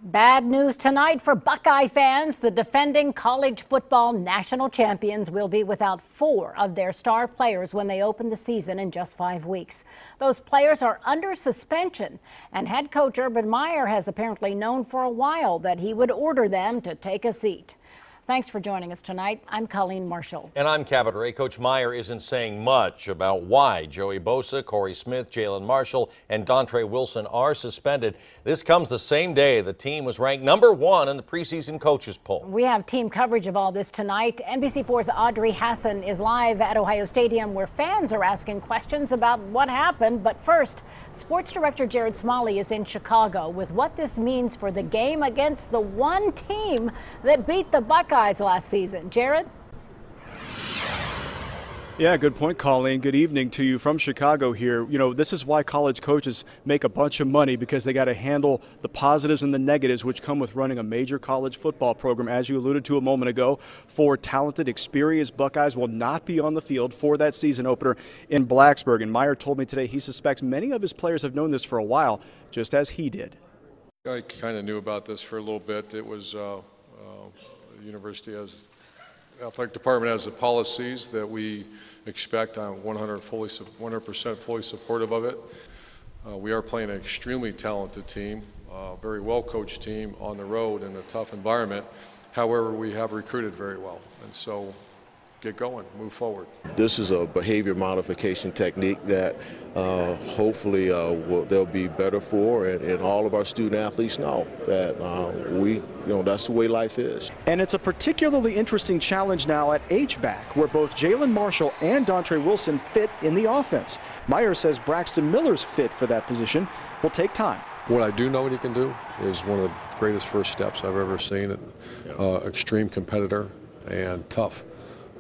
Bad news tonight for Buckeye fans. The defending college football national champions will be without 4 of their star players when they open the season in just 5 weeks. Those players are under suspension, and head coach Urban Meyer has apparently known for a while that he would order them to take a seat. Thanks for joining us tonight. I'm Colleen Marshall. And I'm Cabot Ray. Coach Meyer isn't saying much about why Joey Bosa, Corey Smith, Jalen Marshall, and Dontre Wilson are suspended. This comes the same day the team was ranked #1 in the preseason coaches poll. We have team coverage of all this tonight. NBC4's Audrey Hassan is live at Ohio Stadium, where fans are asking questions about what happened. But first, sports director Jared Smalley is in Chicago with what this means for the game against the one team that beat the Buckeyes last season. Jared? Yeah, good point, Colleen. Good evening to you from Chicago here. You know, this is why college coaches make a bunch of money, because they got to handle the positives and the negatives which come with running a major college football program. As you alluded to a moment ago, 4 talented, experienced Buckeyes will not be on the field for that season opener in Blacksburg. And Meyer told me today he suspects many of his players have known this for a while, just as he did. I kind of knew about this for a little bit. It was the university has, athletic department has the policies that we expect. I'm 100% fully supportive of it. We are playing an extremely talented team, very well-coached team on the road in a tough environment. However, we have recruited very well, and so get going, move forward. This is a behavior modification technique that hopefully they'll be better for, and all of our student athletes know that that's the way life is. And it's a particularly interesting challenge now at H-back, where both Jalen Marshall and Dontre Wilson fit in the offense. Meyer says Braxton Miller's fit for that position will take time. What I do know what he can do is one of the greatest first steps I've ever seen. Extreme competitor and tough.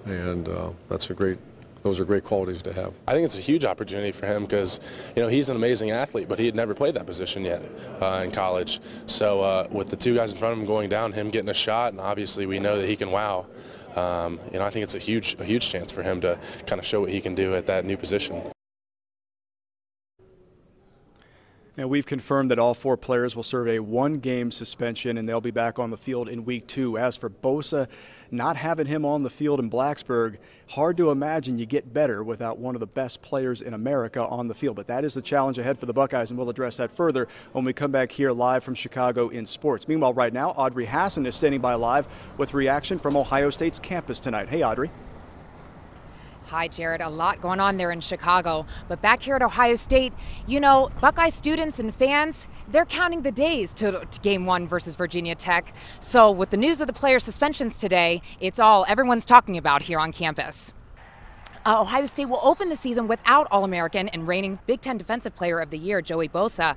And those are great qualities to have. I think it's a huge opportunity for him because, he's an amazing athlete, but he had never played that position yet in college. So with the 2 guys in front of him going down, him getting a shot, and obviously we know that he can wow. I think it's a huge chance for him to kind of show what he can do at that new position. And we've confirmed that all 4 players will serve a 1-game suspension, and they'll be back on the field in week 2. As for Bosa, not having him on the field in Blacksburg, hard to imagine you get better without one of the best players in America on the field. But that is the challenge ahead for the Buckeyes, and we'll address that further when we come back here live from Chicago in sports. Meanwhile, right now, Audrey Hassan is standing by live with reaction from Ohio State's campus tonight. Hey, Audrey. Hi, Jared. A lot going on there in Chicago. But back here at Ohio State, Buckeye students and fans, they're counting the days to Game 1 versus Virginia Tech. So with the news of the player suspensions today, it's all everyone's talking about here on campus. Ohio State will open the season without All-American and reigning Big Ten Defensive Player of the Year, Joey Bosa.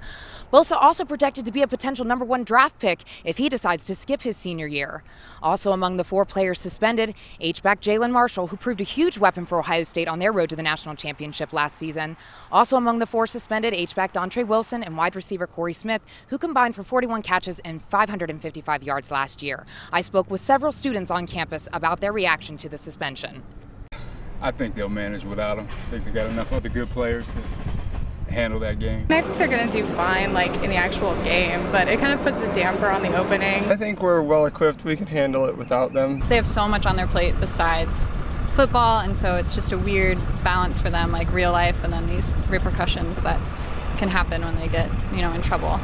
Bosa also projected to be a potential #1 draft pick if he decides to skip his senior year. Also among the 4 players suspended, H-back Jalen Marshall, who proved a huge weapon for Ohio State on their road to the national championship last season. Also among the 4 suspended, H-back Dontre Wilson and wide receiver Corey Smith, who combined for 41 catches and 555 yards last year. I spoke with several students on campus about their reaction to the suspension. I think they'll manage without them. I think they got enough other good players to handle that game. I think they're going to do fine, in the actual game, but it kind of puts the damper on the opening. I think we're well equipped. We can handle it without them. They have so much on their plate besides football, and so it's just a weird balance for them, real life and then these repercussions that can happen when they get, in trouble.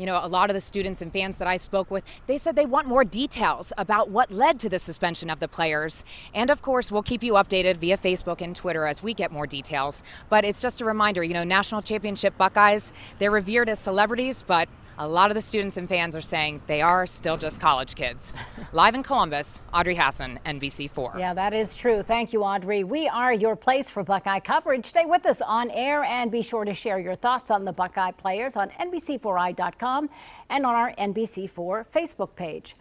A lot of the students and fans that I spoke with, they said they want more details about what led to the suspension of the players. And of course, we'll keep you updated via Facebook and Twitter as we get more details. But it's just a reminder, national championship Buckeyes, they're revered as celebrities, but a lot of the students and fans are saying they are still just college kids. Live in Columbus, Audrey Hassan, NBC4. Yeah, that is true. Thank you, Audrey. We are your place for Buckeye coverage. Stay with us on air and be sure to share your thoughts on the Buckeye players on NBC4i.com and on our NBC4 Facebook page.